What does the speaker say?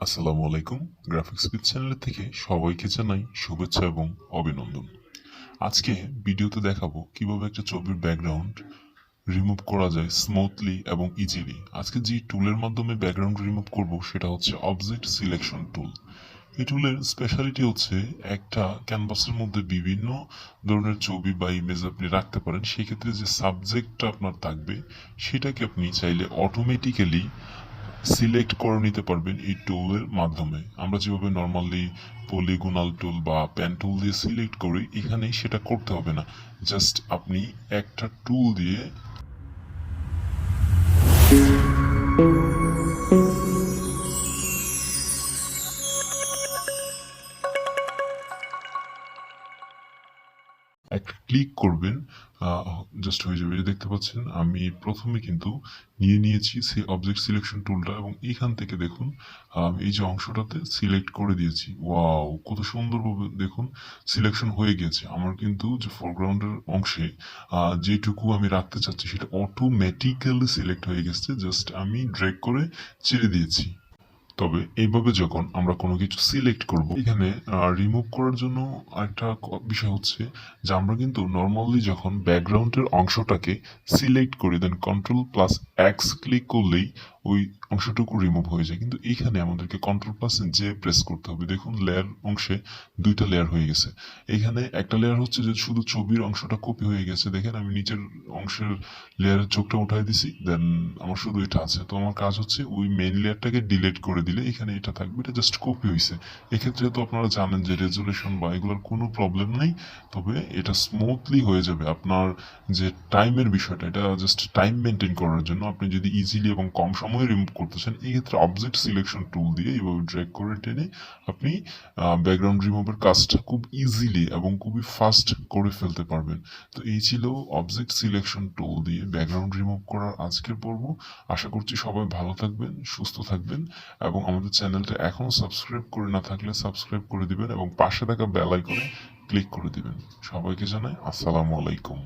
আসসালামু আলাইকুম। গ্রাফিক্সবিদ চ্যানেল থেকে সবাইকে জানাই শুভেচ্ছা এবং অভিনন্দন। আজকে ভিডিওতে দেখাবো কিভাবে একটা ছবির ব্যাকগ্রাউন্ড রিমুভ করা যায় স্মুথলি এবং ইজিলি। আজকে যে টুলের মাধ্যমে ব্যাকগ্রাউন্ড রিমুভ করব সেটা হচ্ছে অবজেক্ট সিলেকশন টুল। এই টুলের স্পেশালিটি হচ্ছে একটা ক্যানভাসের মধ্যে বিভিন্ন ধরনের ছবি বা ইমেজ আপনি রাখতে পারেন। সেক্ষেত্রে যে সাবজেক্টটা আপনার থাকবে সেটাকে আপনি চাইলে অটোমেটিক্যালি সিলেক্ট করে নিতে পারবেন এই টুলের মাধ্যমে। আমরা যেভাবে নর্মালি পলিগোনাল টুল বা পেন টুল দিয়ে সিলেক্ট করি, এখানে সেটা করতে হবে না। জাস্ট আপনি একটা টুল দিয়ে একটা ক্লিক করবেন, জাস্ট হয়ে যাবে। এটা দেখতে পাচ্ছেন আমি প্রথমে কিন্তু নিয়ে নিয়েছি সেই অবজেক্ট সিলেকশন টুলটা এবং এখান থেকে দেখুন এই যে অংশটাতে সিলেক্ট করে দিয়েছি। ওয়াও, কত সুন্দরভাবে দেখুন সিলেকশন হয়ে গেছে। আমার কিন্তু যে ফোরগ্রাউন্ডের অংশে যেটুকু আমি রাখতে চাচ্ছি সেটা অটোমেটিক্যালি সিলেক্ট হয়ে গেছে। জাস্ট আমি ড্র্যাগ করে ছেড়ে দিয়েছি। তবে এইভাবে যখন আমরা কোনো কিছু সিলেক্ট করব, এখানে রিমুভ করার জন্য একটা বিষয় হচ্ছে যে আমরা কিন্তু নর্মালি যখন ব্যাকগ্রাউন্ডের অংশটাকে সিলেক্ট করি দেন কন্ট্রোল প্লাস এক্স ক্লিক করলেই ওই অংশটুকু রিমুভ হয়ে যায়। কিন্তু এখানে আমাদেরকে কন্ট্রোল প্লাস জে প্রেস করতে হবে। দেখুন লেয়ার অংশে দুইটা লেয়ার হয়ে গেছে। এখানে একটা লেয়ার হচ্ছে যে শুধু ছবির অংশটা কপি হয়ে গেছে। দেখেন আমি নিচের অংশের লেয়ারের চোখটা উঠাই দিছি, দেন আমার শুধু এটা আছে। তো আমার কাজ হচ্ছে ওই মেইন লেয়ারটাকে ডিলিট করে দিলে এখানে এটা থাকবে, এটা জাস্ট কপি হয়েছে। এক্ষেত্রে তো আপনারা জানেন যে রেজুলেশন বা এগুলোর কোনো প্রবলেম নাই। তবে এটা স্মুথলি হয়ে যাবে। আপনার যে টাইমের বিষয়টা, এটা জাস্ট টাইম মেনটেন করার জন্য আপনি যদি ইজিলি এবং কম সময়ে রিমুভ করতে চান, এই ক্ষেত্রে অবজেক্ট সিলেকশন টুল দিয়ে এইভাবে ড্র্যাগ করে টেনে আপনি ব্যাকগ্রাউন্ড রিমুভের কাজটা খুব ইজিলি এবং খুবই ফাস্ট করে ফেলতে পারবেন। তো এই ছিল অবজেক্ট সিলেকশন টুল দিয়ে ব্যাকগ্রাউন্ড রিমুভ করার আজকের পর্ব। আশা করছি সবাই ভালো থাকবেন, সুস্থ থাকবেন এবং আমাদের চ্যানেলটা এখনও সাবস্ক্রাইব করে না থাকলে সাবস্ক্রাইব করে দিবেন এবং পাশে থাকা বেল আইকনে ক্লিক করে দিবেন। সবাইকে জানাই আসসালামু আলাইকুম।